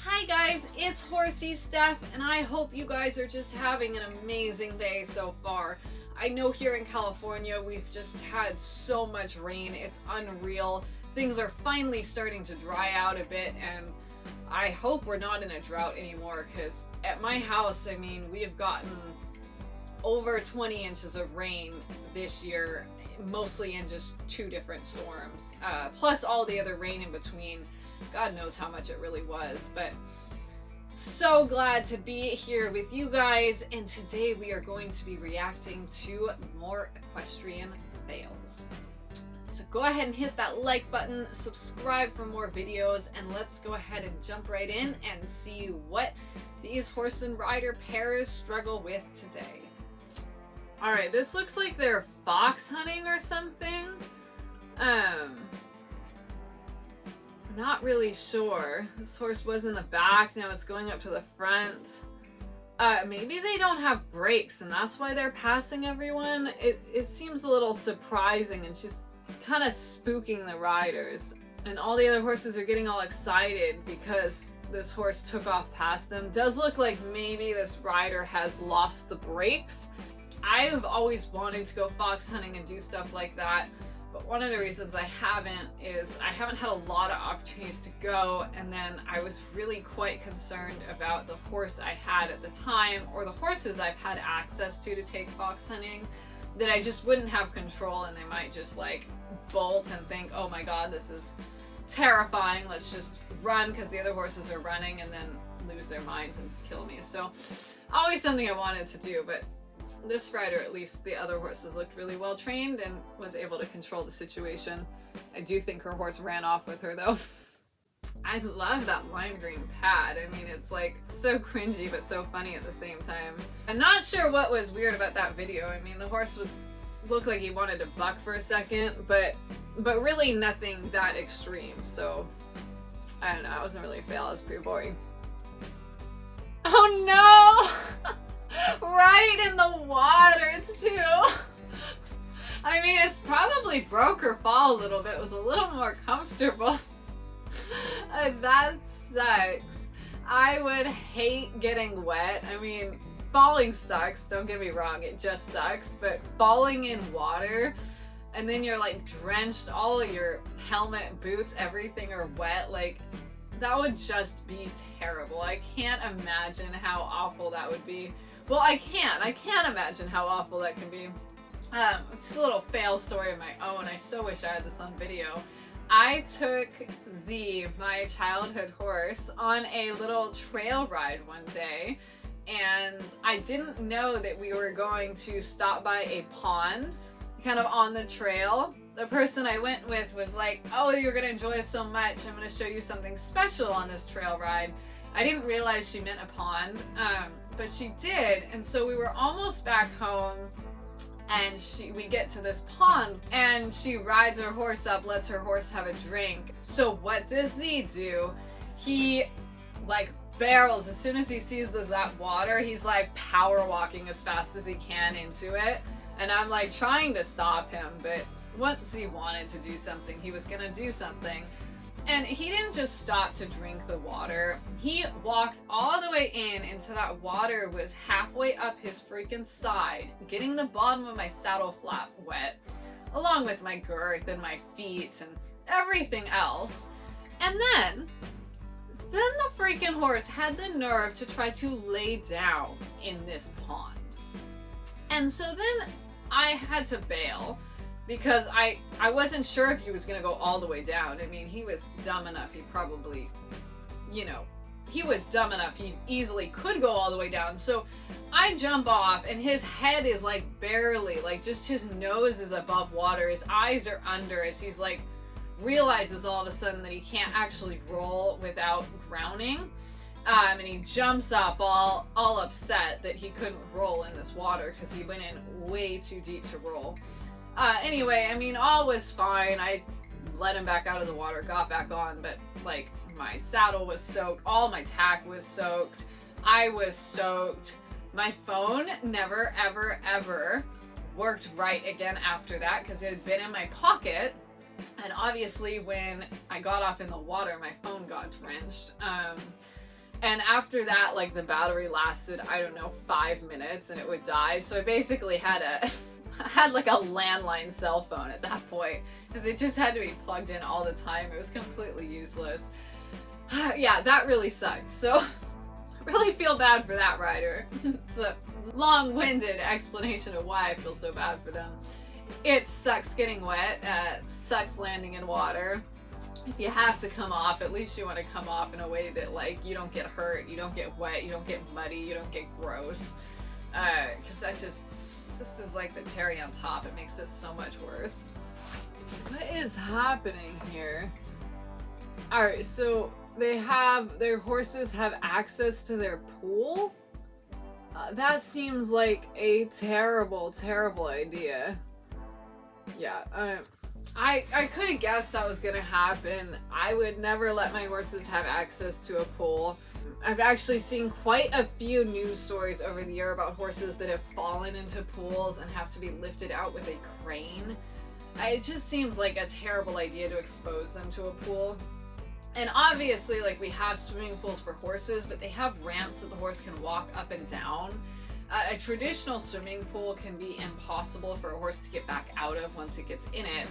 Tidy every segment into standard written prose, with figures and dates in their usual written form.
Hi guys, it's Horsey Steph, and I hope you guys are just having an amazing day so far. I know here in California we've just had so much rain, it's unreal. Things are finally starting to dry out a bit, and I hope we're not in a drought anymore, because at my house, I mean, we have gotten over 20 inches of rain this year, mostly in just two different storms, plus all the other rain in between. God knows how much it really was, but so glad to be here with you guys, and today we are going to be reacting to more equestrian fails. So go ahead and hit that like button, subscribe for more videos, and let's go ahead and jump right in and see what these horse and rider pairs struggle with today. Alright, this looks like they're fox hunting or something. Not really sure. This horse was in the back, now it's going up to the front. Maybe they don't have brakes and that's why they're passing everyone. It seems a little surprising, and she's kind of spooking the riders. And all the other horses are getting all excited because this horse took off past them. Does look like maybe this rider has lost the brakes. I've always wanted to go fox hunting and do stuff like that. But one of the reasons I haven't is I haven't had a lot of opportunities to go, and then I was really quite concerned about the horse I had at the time, or the horses I've had access to take fox hunting, that I just wouldn't have control and they might just like bolt and think, oh my god, this is terrifying, let's just run because the other horses are running, and then lose their minds and kill me. So always something I wanted to do, but this rider, at least the other horses looked really well trained and was able to control the situation. I do think her horse ran off with her though. I love that lime green pad. I mean, it's like so cringy but so funny at the same time. I'm not sure what was weird about that video. I mean, the horse looked like he wanted to buck for a second, but really nothing that extreme. So I don't know, it wasn't really a fail, it was pretty boring. Oh no! Right in the water too. I mean, it's probably broke her fall a little bit. It was a little more comfortable. That sucks. I would hate getting wet. I mean, falling sucks, don't get me wrong, it just sucks, but falling in water and then you're like drenched, all of your helmet, boots, everything are wet, like that would just be terrible. I can't imagine how awful that would be. Well, I can't imagine how awful that can be. Just a little fail story of my own. I so wish I had this on video. I took Z, my childhood horse, on a little trail ride one day, and I didn't know that we were going to stop by a pond kind of on the trail. The person I went with was like, oh, you're gonna enjoy it so much, I'm gonna show you something special on this trail ride. I didn't realize she meant a pond, but she did, and so we were almost back home, and we get to this pond, and she rides her horse up, lets her horse have a drink. So what does Z do? He like barrels, as soon as he sees that water, he's like power walking as fast as he can into it, and I'm like trying to stop him, but once he wanted to do something, he was gonna do something. And he didn't just stop to drink the water. He walked all the way into that water, was halfway up his freaking side, getting the bottom of my saddle flap wet, along with my girth and my feet and everything else. And then the freaking horse had the nerve to try to lay down in this pond. And so then I had to bail, because I wasn't sure if he was going to go all the way down. I mean, he was dumb enough, he probably, he was dumb enough, he easily could go all the way down. So I jump off, and his head is like barely, like just his nose is above water, his eyes are under, as he's like, realizes all of a sudden that he can't actually roll without drowning. And he jumps up all upset that he couldn't roll in this water because he went in way too deep to roll. Anyway, I mean, all was fine. I let him back out of the water, got back on, but like my saddle was soaked, all my tack was soaked, I was soaked. My phone never, ever, ever worked right again after that because it had been in my pocket. And obviously when I got off in the water, my phone got drenched. And after that, like, the battery lasted, I don't know, 5 minutes and it would die. So I basically had like a landline cell phone at that point, because it just had to be plugged in all the time. It was completely useless. Yeah, that really sucked. So I really feel bad for that rider. It's a long-winded explanation of why I feel so bad for them. It sucks getting wet. It sucks landing in water. If you have to come off, at least you want to come off in a way that, like, you don't get hurt, you don't get wet, you don't get muddy, you don't get gross. Because that just is like the cherry on top. It makes it so much worse. What is happening here? Alright, so their horses have access to their pool? That seems like a terrible, terrible idea. Yeah, I could have guessed that was gonna happen. I would never let my horses have access to a pool. I've actually seen quite a few news stories over the year about horses that have fallen into pools and have to be lifted out with a crane. It just seems like a terrible idea to expose them to a pool. And obviously, like, we have swimming pools for horses, but they have ramps that the horse can walk up and down. A traditional swimming pool can be impossible for a horse to get back out of once it gets in it,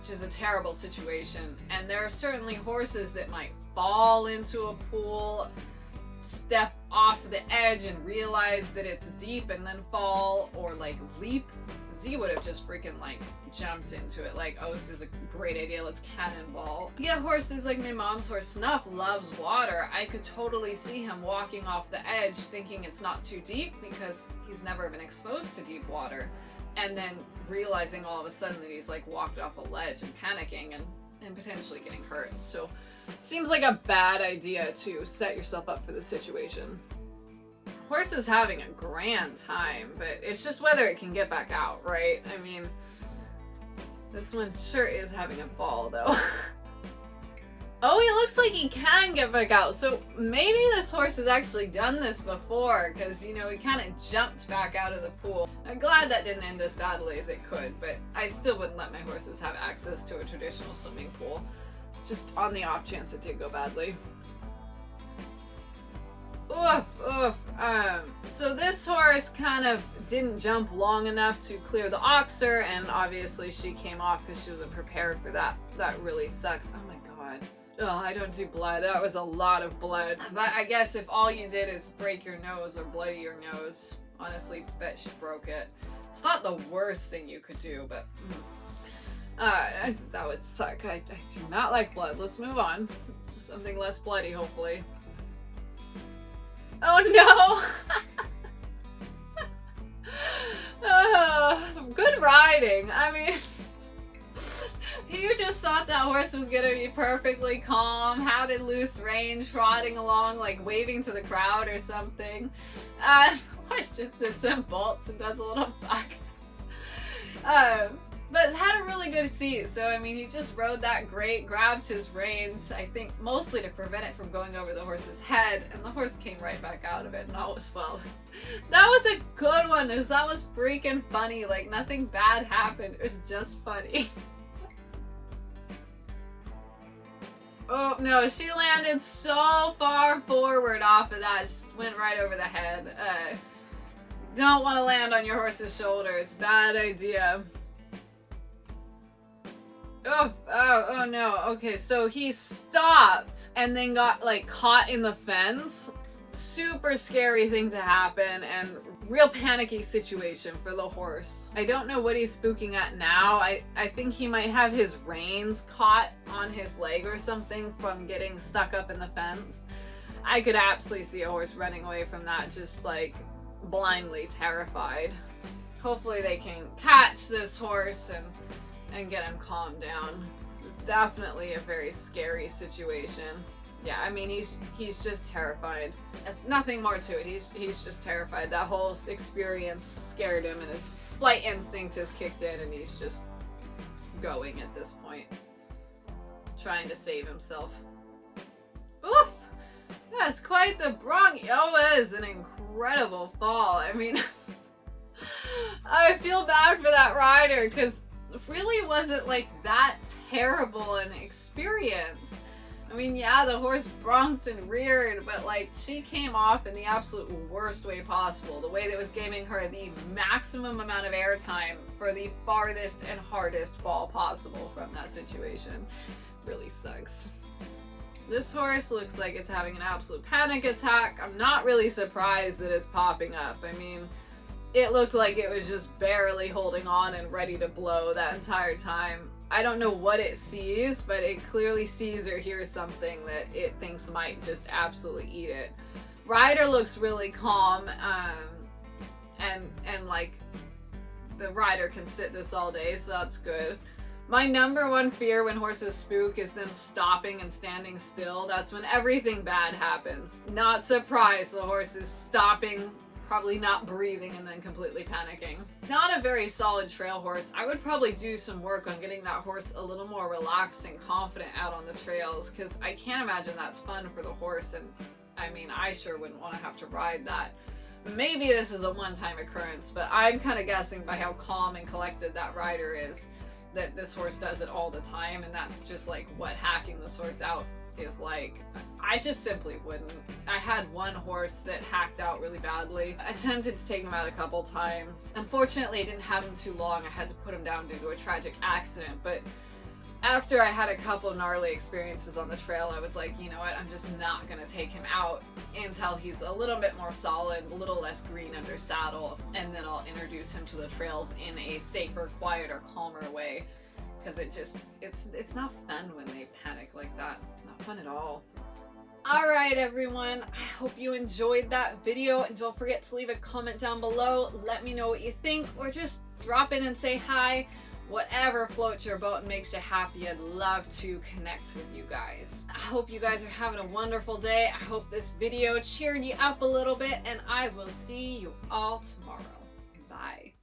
which is a terrible situation. And there are certainly horses that might fall into a pool, step off the edge and realize that it's deep and then fall, or like leap. Z would have just freaking like jumped into it like, oh, this is a great idea, let's cannonball. Yeah, horses like my mom's horse Snuff loves water. I could totally see him walking off the edge thinking it's not too deep because he's never been exposed to deep water, and then realizing all of a sudden that he's like walked off a ledge and panicking and potentially getting hurt. So seems like a bad idea to set yourself up for this situation. Horse is having a grand time, but it's just whether it can get back out, right? I mean, this one sure is having a ball, though. Oh, he looks like he can get back out. So maybe this horse has actually done this before, because, you know, he kind of jumped back out of the pool. I'm glad that didn't end as badly as it could, but I still wouldn't let my horses have access to a traditional swimming pool, just on the off chance it did go badly. Oof, oof. So this horse kind of didn't jump long enough to clear the oxer, and obviously she came off because she wasn't prepared for that. That really sucks. Oh my god. Oh, I don't do blood. That was a lot of blood. But I guess if all you did is break your nose or bloody your nose, honestly, bet she broke it. It's not the worst thing you could do, but that would suck. I do not like blood. Let's move on. Something less bloody, hopefully. Oh no! Good riding. I mean, you just thought that horse was gonna be perfectly calm, had a loose rein, trotting along, like waving to the crowd or something. The horse just sits and bolts and does a little back. But had a really good seat, so I mean, he just rode that great, grabbed his reins, I think mostly to prevent it from going over the horse's head, and the horse came right back out of it, and all was well. That was a good one, because that was freaking funny. Like, nothing bad happened, it was just funny. Oh no, she landed so far forward off of that, just went right over the head. Don't want to land on your horse's shoulder, it's a bad idea. Oh no, okay, so he stopped and then got like caught in the fence. Super scary thing to happen and real panicky situation for the horse. I don't know what he's spooking at now. I think he might have his reins caught on his leg or something from getting stuck up in the fence. I could absolutely see a horse running away from that, just like blindly terrified. Hopefully they can catch this horse and get him calmed down. It's definitely a very scary situation. Yeah, I mean, he's just terrified. Nothing more to it. He's just terrified. That whole experience scared him, and his flight instinct has kicked in, and he's just going at this point, trying to save himself. Oof! That's quite the bronc. Oh, it is an incredible fall. I mean, I feel bad for that rider because really wasn't like that terrible an experience. I mean, yeah, the horse bronked and reared, but like she came off in the absolute worst way possible. The way that was giving her the maximum amount of airtime for the farthest and hardest fall possible from that situation. Really sucks. This horse looks like it's having an absolute panic attack. I'm not really surprised that it's popping up. I mean, it looked like it was just barely holding on and ready to blow that entire time. I don't know what it sees, but it clearly sees or hears something that it thinks might just absolutely eat it. Rider looks really calm, and like the rider can sit this all day, so that's good. My number one fear when horses spook is them stopping and standing still. That's when everything bad happens. Not surprised the horse is stopping, probably not breathing, and then completely panicking. Not a very solid trail horse. I would probably do some work on getting that horse a little more relaxed and confident out on the trails, because I can't imagine that's fun for the horse, and I mean, I sure wouldn't want to have to ride that. Maybe this is a one-time occurrence, but I'm kind of guessing by how calm and collected that rider is that this horse does it all the time, and that's just like what hacking this horse out is like. I just simply wouldn't. I had one horse that hacked out really badly. I attempted to take him out a couple times. Unfortunately, I didn't have him too long. I had to put him down due to a tragic accident, but after I had a couple gnarly experiences on the trail, I was like, you know what, I'm just not gonna take him out until he's a little bit more solid, a little less green under saddle, and then I'll introduce him to the trails in a safer, quieter, calmer way. Because it's not fun when they panic like that. Not fun at all. Alright everyone, I hope you enjoyed that video, and don't forget to leave a comment down below. Let me know what you think, or just drop in and say hi. Whatever floats your boat and makes you happy, I'd love to connect with you guys. I hope you guys are having a wonderful day. I hope this video cheered you up a little bit, and I will see you all tomorrow. Bye.